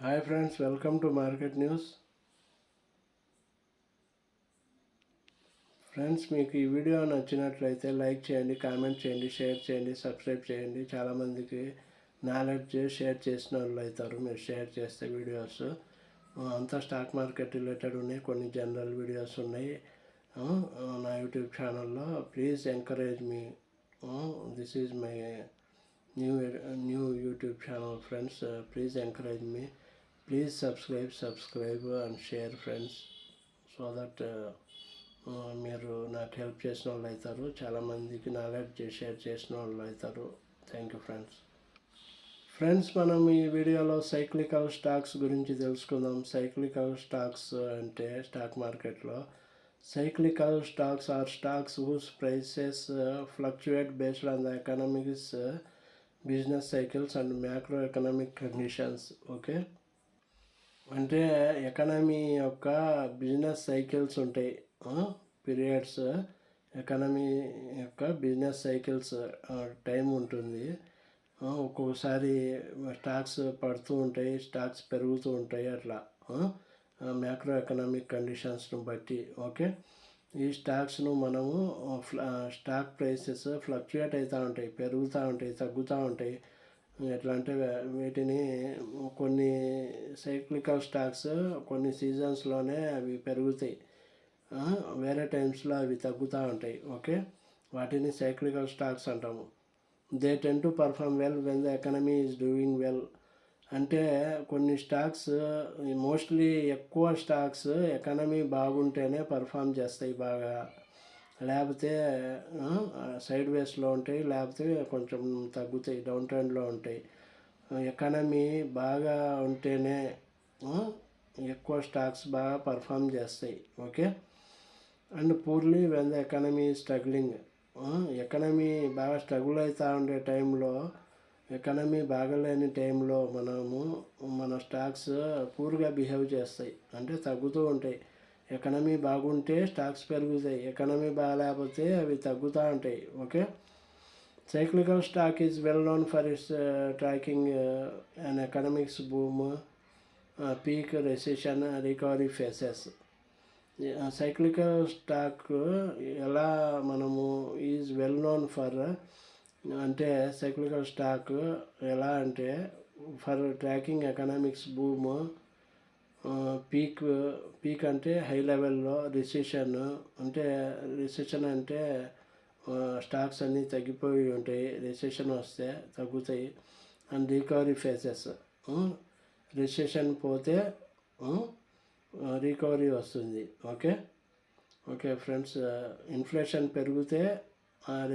Hi friends, welcome to market news. Friends, మీకు ఈ video నచ్చినట్లయితే లైక్ చేయండి, కామెంట్ చేయండి, షేర్ చేయండి, సబ్స్క్రైబ్ చేయండి. చాలామందికి నాలెడ్జ్ షేర్ చేసిన వాళ్ళు అవుతారు మీరు షేర్ చేస్తే వీడియోస్. అంతా స్టాక్ మార్కెట్ రిలేటెడ్ ఉన్నాయి, కొన్ని జనరల్ వీడియోస్ ఉన్నాయి నా యూట్యూబ్ ఛానల్లో. Please encourage me. This is my new YouTube channel friends. Please encourage me. Please subscribe and share friends, so that మీరు నాకు హెల్ప్ చేసిన వాళ్ళు అవుతారు. చాలామందికి నాలెడ్జ్ షేర్ చేసిన వాళ్ళు అవుతారు. Thank you friends. మనం ఈ వీడియోలో సైక్లికల్ స్టాక్స్ గురించి తెలుసుకుందాం. సైక్లికల్ స్టాక్స్ అంటే స్టాక్ మార్కెట్లో cyclical stocks are stocks whose prices fluctuate based on the economics, business cycles and macroeconomic conditions. Okay, అంటే ఎకానమీ యొక్క బిజినెస్ సైకిల్స్ ఉంటాయి, పీరియడ్స్. ఎకానమీ యొక్క బిజినెస్ సైకిల్స్ టైం ఉంటుంది. ఒక్కొక్కసారి స్టాక్స్ పడుతూ ఉంటాయి, స్టాక్స్ పెరుగుతూ ఉంటాయి, అట్లా మ్యాక్రో ఎకనామిక్ కండిషన్స్ను బట్టి. ఓకే, ఈ స్టాక్స్ను మనము స్టాక్ ప్రైసెస్ ఫ్లక్చుయేట్ అవుతూ ఉంటాయి, పెరుగుతూ ఉంటాయి, తగ్గుతూ ఉంటాయి. ఎట్లా అంటే వీటిని కొన్ని సైక్లికల్ స్టాక్స్ కొన్ని సీజన్స్లోనే అవి పెరుగుతాయి, వేరే టైమ్స్లో అవి తగ్గుతూ ఉంటాయి. ఓకే, వాటిని సైక్లికల్ స్టాక్స్ అంటాము. They ten to perform well when the economy is doing well. అంటే కొన్ని స్టాక్స్, మోస్ట్లీ ఎక్కువ స్టాక్స్ ఎకనమీ బాగుంటేనే పర్ఫామ్ చేస్తాయి బాగా, లేకపోతే సైడ్ వేస్లో ఉంటాయి, లేకపోతే కొంచెం తగ్గుతాయి, డౌన్ ట్రెండ్లో ఉంటాయి. ఎకానమీ బాగా ఉంటేనే ఎక్కువ స్టాక్స్ బాగా పర్ఫామ్ చేస్తాయి. Okay, and purely when the economy struggling. Economy బాగా స్ట్రగుల్ అవుతూ ఉండే టైంలో, ఎకానమీ బాగలేని టైంలో మన స్టాక్స్ పూర్గా బిహేవ్ చేస్తాయి, అంటే తగ్గుతూ ఉంటాయి. ఎకనమీ బాగుంటే స్టాక్స్ పెరుగుతాయి, ఎకనమీ బాగాలేకపోతే అవి తగ్గుతూ ఉంటాయి. Okay, cyclical stock is well known for it's tracking and economics boom, peak, recession, recovery faces. Cyclical stock ఎలా మనము ఈజ్ వెల్ నోన్ ఫర్ అంటే, సైక్లికల్ స్టాక్ ఎలా అంటే for tracking economics boom, peak అంటే హై లెవెల్లో, రిసెషన్ అంటే stocks అన్నీ తగ్గిపోయి ఉంటాయి, రిసెషన్ వస్తే తగ్గుతాయి. అండ్ రికవరీ ఫేసెస్, రిసెషన్ పోతే రికవరీ వస్తుంది. ఓకే ఫ్రెండ్స్, ఇన్ఫ్లేషన్ పెరిగితే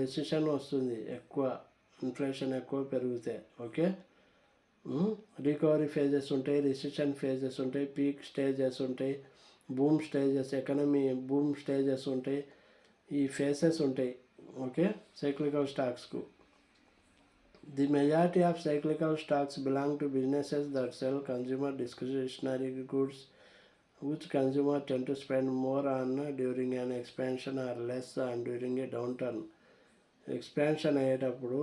రిసెషన్ వస్తుంది, ఇన్ఫ్లేషన్ ఎక్కువ పెరిగితే. ఓకే, రికవరీ ఫేజెస్ ఉంటాయి, రిసెషన్ ఫేజెస్ ఉంటాయి, పీక్ స్టేజెస్ ఉంటాయి, boom stages, economy boom stages ఉంటాయి, ఈ ఫేసెస్ ఉంటాయి. ఓకే, సైక్లికల్ స్టాక్స్కు. The majority of cyclical stocks belong to businesses that sell consumer discretionary goods which consumer tend to spend more on during an expansion or less on during a downturn. Expansion అయ్యేటప్పుడు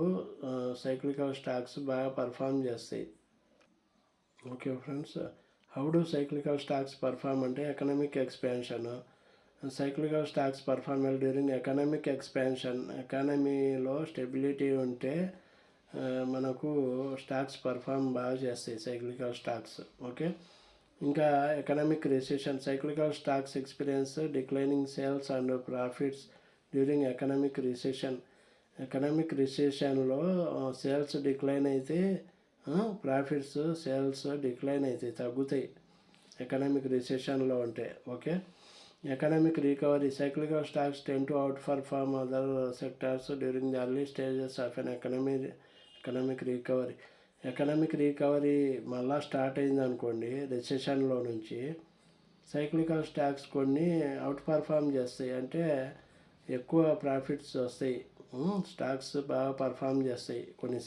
cyclical stocks బాగా perform చేస్తాయి. Okay friends, how do cyclical stocks perform అంటే economic expansion. Cyclical stocks perform well during economic expansion. ఎకానమీలో stability ఉంటే మనకు stocks perform బాగా చేస్తాయి, cyclical stocks. Okay, ఇంకా economic recession. Cyclical stocks experience declining sales and profits during economic recession. Economic రిసెషన్లో sales decline అయితే profits, sales decline అవుతాయి, తగ్గుతాయి ఎకనామిక్ రిసెషన్లో ఉంటే. Okay, economic recovery. Cyclical stocks ten to outperform other sectors during the early stages of an economic recovery. Economic recovery మళ్ళా start అయింది అనుకోండి రిసెషన్లో నుంచి, సైక్లికల్ స్టాక్స్ కొన్ని అవుట్ పర్ఫామ్ చేస్తాయి, అంటే ఎక్కువ ప్రాఫిట్స్ వస్తాయి, స్టాక్స్ బాగా పర్ఫామ్ చేస్తాయి. కొన్ని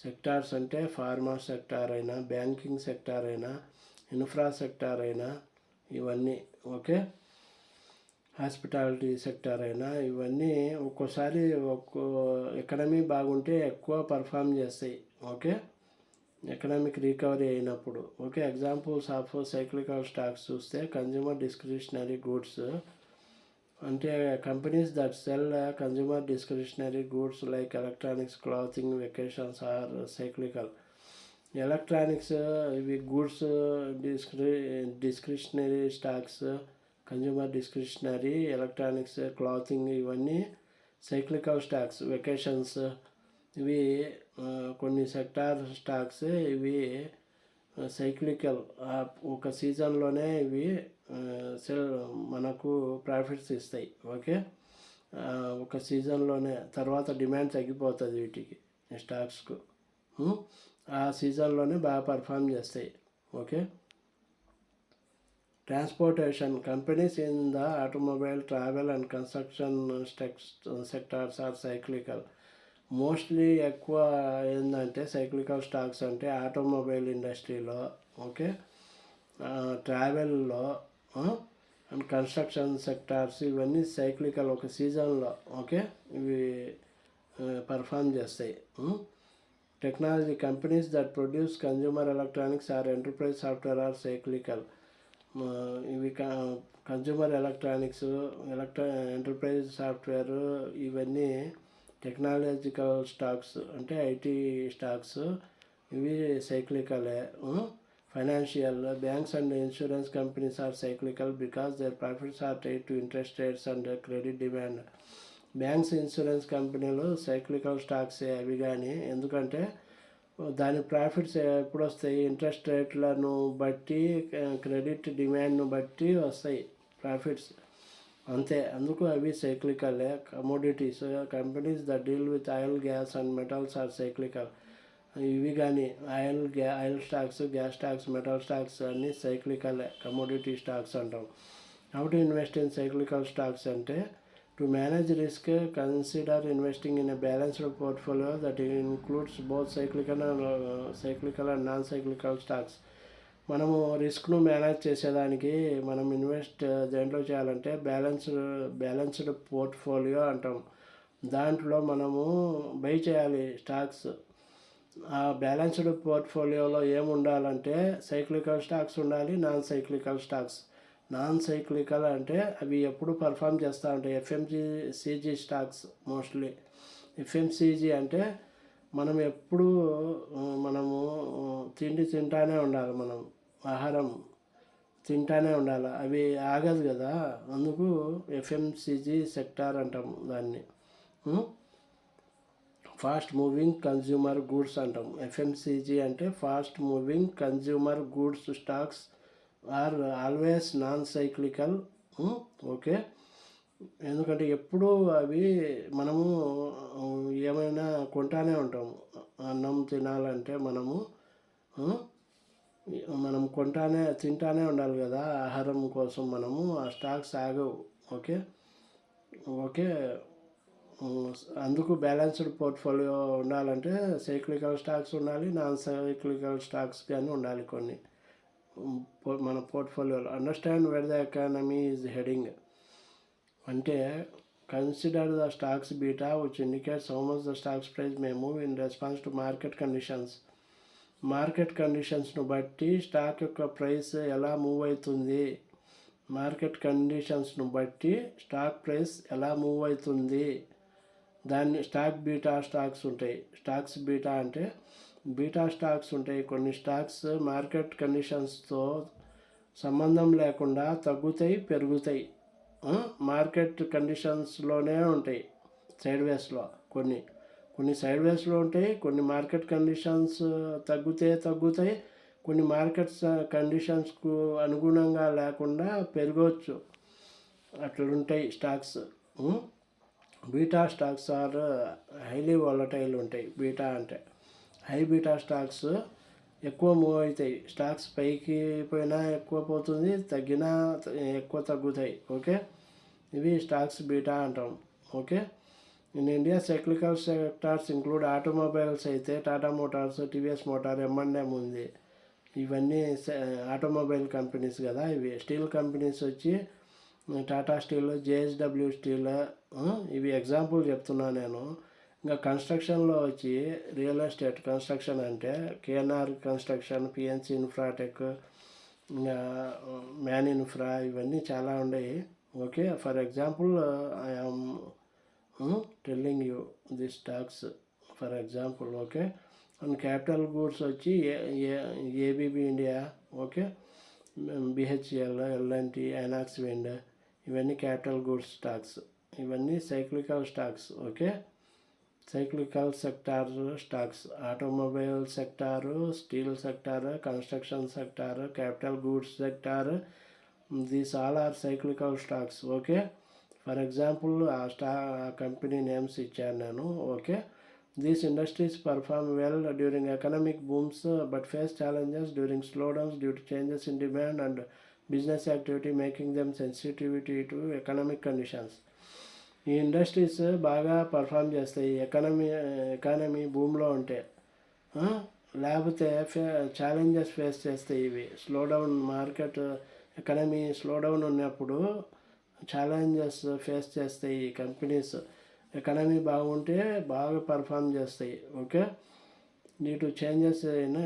సెక్టార్స్ అంటే ఫార్మా సెక్టార్ అయినా, బ్యాంకింగ్ సెక్టార్ అయినా, ఇన్ఫ్రా సెక్టార్ అయినా, ఇవన్నీ. ఓకే, హాస్పిటాలిటీ సెక్టార్ అయినా, ఇవన్నీ ఒక్కోసారి ఎకనమీ బాగుంటే ఎక్కువ పర్ఫామ్ చేస్తాయి. ఓకే, ఎకనామిక్ రికవరీ అయినప్పుడు. Okay, examples of cyclical stocks చూస్తే కన్జ్యూమర్ డిస్క్రిషనరీ గూడ్స్ అంటే companies that sell consumer discretionary goods like electronics, clothing, vacations are cyclical. Electronics ఇవి goods discretionary stocks, consumer discretionary, electronics, clothing ఇవన్నీ cyclical stocks. Vacations ఇవి కొన్ని sector stocks, ఇవి cyclical. ఒక సీజన్లోనే ఇవి మనకు ప్రాఫిట్స్ ఇస్తాయి. ఓకే, ఒక సీజన్లోనే, తర్వాత డిమాండ్ తగ్గిపోతుంది వీటికి స్టాక్స్కు. ఆ సీజన్లోనే బాగా పర్ఫామ్ చేస్తాయి. Okay, transportation companies in the automobile, travel and construction sectors are cyclical. Mostly ఎక్కువ ఏంటంటే సైక్లికల్ స్టాక్స్ అంటే ఆటోమొబైల్ ఇండస్ట్రీలో, ఓకే, ట్రావెల్లో అండ్ కన్స్ట్రక్షన్ సెక్టార్స్ ఇవన్నీ సైక్లికల్, ఒక సీజన్లో. ఓకే, ఇవి పర్ఫామ్ చేస్తాయి. Technology companies that produce consumer electronics or enterprise software are cyclical. ఇవి కన్జ్యూమర్ ఎలక్ట్రానిక్స్, ఎంటర్ప్రైజ్ సాఫ్ట్వేర్ ఇవన్నీ టెక్నాలజికల్ స్టాక్స్ అంటే ఐటీ స్టాక్స్, ఇవి సైక్లికలే. Financial banks and insurance companies are cyclical because there profits are tied to interest rates and credit demand. Banks, insurance కంపెనీలు cyclical స్టాక్సే అవి కానీ, ఎందుకంటే దాని ప్రాఫిట్స్ ఎప్పుడు వస్తాయి, ఇంట్రెస్ట్ రేట్లను బట్టి, క్రెడిట్ డిమాండ్ను బట్టి వస్తాయి ప్రాఫిట్స్, అంతే. అందుకు అవి సైక్లికలే. Commodities companies that deal with oil, gas and metals are cyclical. ఇవి కానీ oil stocks, gas stocks, metal stocks అన్నీ సైక్లికలే, కమోడిటీ స్టాక్స్ అంటాం. How to invest in cyclical stocks అంటే to manage risk consider investing in a balanced portfolio that includes both cyclical and non cyclical stocks. మనము రిస్క్ను manage చేసేదానికి మనం invest దేంట్లో చేయాలంటే బ్యాలెన్స్డ్ పోర్ట్ఫోలియో అంటాం. దాంట్లో మనము బై చేయాలి స్టాక్స్. ఆ బ్యాలెన్స్డ్ పోర్ట్ఫోలియోలో ఏమి ఉండాలంటే సైక్లికల్ స్టాక్స్ ఉండాలి, non cyclical stocks. Non cyclical అంటే అవి ఎప్పుడు పర్ఫామ్ చేస్తూ ఉంటాయి. FMCG stocks mostly. ఎఫ్ఎంసీజీ అంటే మనం ఎప్పుడు మనము తిండి తింటానే ఉండాలి, మనం ఆహారం తింటానే ఉండాలి, అవి ఆగదు కదా, అందుకు ఎఫ్ఎంసీజీ సెక్టార్ అంటాం దాన్ని. ఫాస్ట్ మూవింగ్ కన్జ్యూమర్ గూడ్స్ అంటాం. ఎఫ్ఎంసీజీ అంటే fast moving consumer goods stocks are always non cyclical. Okay, ఎందుకంటే ఎప్పుడు అవి మనము ఏమైనా కొంటానే ఉంటాము. అన్నం తినాలంటే మనం తింటానే ఉండాలి కదా, ఆహారం కోసం. మనము ఆ స్టాక్స్ ఆగవు. ఓకే ఓకే అందుకు బ్యాలెన్స్డ్ పోర్ట్ఫోలియో ఉండాలంటే సైక్లికల్ స్టాక్స్ ఉండాలి, నాన్ సైక్లికల్ స్టాక్స్ కానీ ఉండాలి కొన్ని మన పోర్ట్ఫోలియోలో. Understand where the economy is heading అంటే consider the stocks beta which indicates how much the stocks price may move in response to market conditions. Market కండిషన్స్ను బట్టి స్టాక్ యొక్క ప్రైస్ ఎలా మూవ్ అవుతుంది, మార్కెట్ కండిషన్స్ను బట్టి స్టాక్ ప్రైస్ ఎలా move అవుతుంది, దాన్ని స్టాక్ బీటా స్టాక్స్ ఉంటాయి. స్టాక్స్ బీటా అంటే బీటా స్టాక్స్ ఉంటాయి. కొన్ని స్టాక్స్ మార్కెట్ కండిషన్స్తో సంబంధం లేకుండా తగ్గుతాయి, పెరుగుతాయి. మార్కెట్ కండిషన్స్లోనే ఉంటాయి, సైడ్ వేస్లో. కొన్ని సైడ్ వేస్లో ఉంటాయి, కొన్ని మార్కెట్ కండిషన్స్ తగ్గుతాయి, కొన్ని మార్కెట్ కండిషన్స్కు అనుగుణంగా లేకుండా పెరగవచ్చు, అట్లుంటాయి stocks. Beta stocks are highly volatile ఉంటాయి. బీటా అంటే హై బీటా స్టాక్స్ ఎక్కువ మూవ్ అవుతాయి. స్టాక్స్ పైకి పోయినా ఎక్కువ పోతుంది, తగ్గినా ఎక్కువ తగ్గుతాయి. ఓకే, ఇవి స్టాక్స్ బీటా అంటాం. Okay, in India cyclical sectors include automobiles అయితే Tata Motors, TVS motor, M&M ఉంది. ఇవన్నీ ఆటోమొబైల్ కంపెనీస్ కదా. ఇవి స్టీల్ కంపెనీస్ వచ్చి టాటా స్టీల్, JSW స్టీల్, ఇవి ఎగ్జాంపుల్ చెప్తున్నా నేను. ఇంకా కన్స్ట్రక్షన్లో వచ్చి రియల్ ఎస్టేట్ కన్స్ట్రక్షన్ అంటే కేఎన్ఆర్ కన్స్ట్రక్షన్, పిఎన్సి ఇన్ఫ్రాటెక్, ఇంకా మ్యాన్ ఇన్ఫ్రా, ఇవన్నీ చాలా ఉన్నాయి. Okay, for example I'm telling you the stocks for example. Okay, and capital goods వచ్చి ABB India, okay, BHEL, LNT, Inox Wind, ఇవన్నీ క్యాపిటల్ గూడ్స్ స్టాక్స్. ఇవన్నీ cyclical stocks. Okay, cyclical sector stocks, automobile sector, steel sector, construction sector, capital goods sector, these all are cyclical stocks. Okay, for example ఆ company names ఇచ్చాను నేను. Okay, these industries perform well during economic booms but face challenges during slowdowns due to changes in demand and business activity making them sensitivity to economic conditions. ఈ industries బాగా perform చేస్తాయి economy భూమిలో ఉంటే, లేకపోతే challenges face చేస్తాయి. ఇవి slowdown, market economy slowdown ఉన్నప్పుడు challenges face చేస్తాయి ఈ కంపెనీస్. ఎకానమీ బాగుంటే బాగా పర్ఫామ్ చేస్తాయి. ఓకే, డ్యూ టు చేంజెస్ అయిన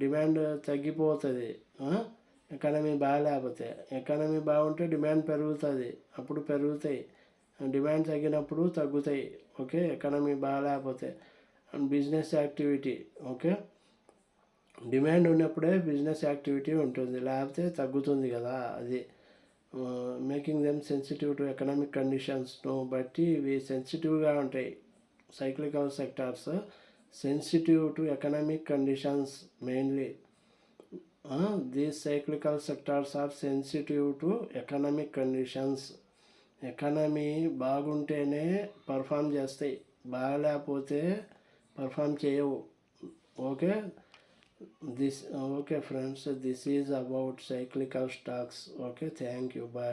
డిమాండ్ తగ్గిపోతుంది. ఎకానమీ బాగాలేకపోతే, ఎకానమీ బాగుంటే డిమాండ్ పెరుగుతుంది, అప్పుడు పెరుగుతాయి. డిమాండ్ తగ్గినప్పుడు తగ్గుతాయి. ఓకే, ఎకానమీ బాగాలేకపోతే. And business activity, okay, demand ఉన్నప్పుడే బిజినెస్ యాక్టివిటీ ఉంటుంది, లేకపోతే తగ్గుతుంది కదా. అది making them sensitive to economic కండిషన్స్ను బట్టి ఇవి సెన్సిటివ్గా ఉంటాయి. Cyclical sectors sensitive to economic conditions mainly. These cyclical sectors are sensitive to economic conditions. Economy బాగుంటేనే పర్ఫామ్ చేస్తాయి, బాగాలేకపోతే పర్ఫామ్ చేయవు. Okay, okay friends, this is about cyclical stocks. Okay, thank you, bye.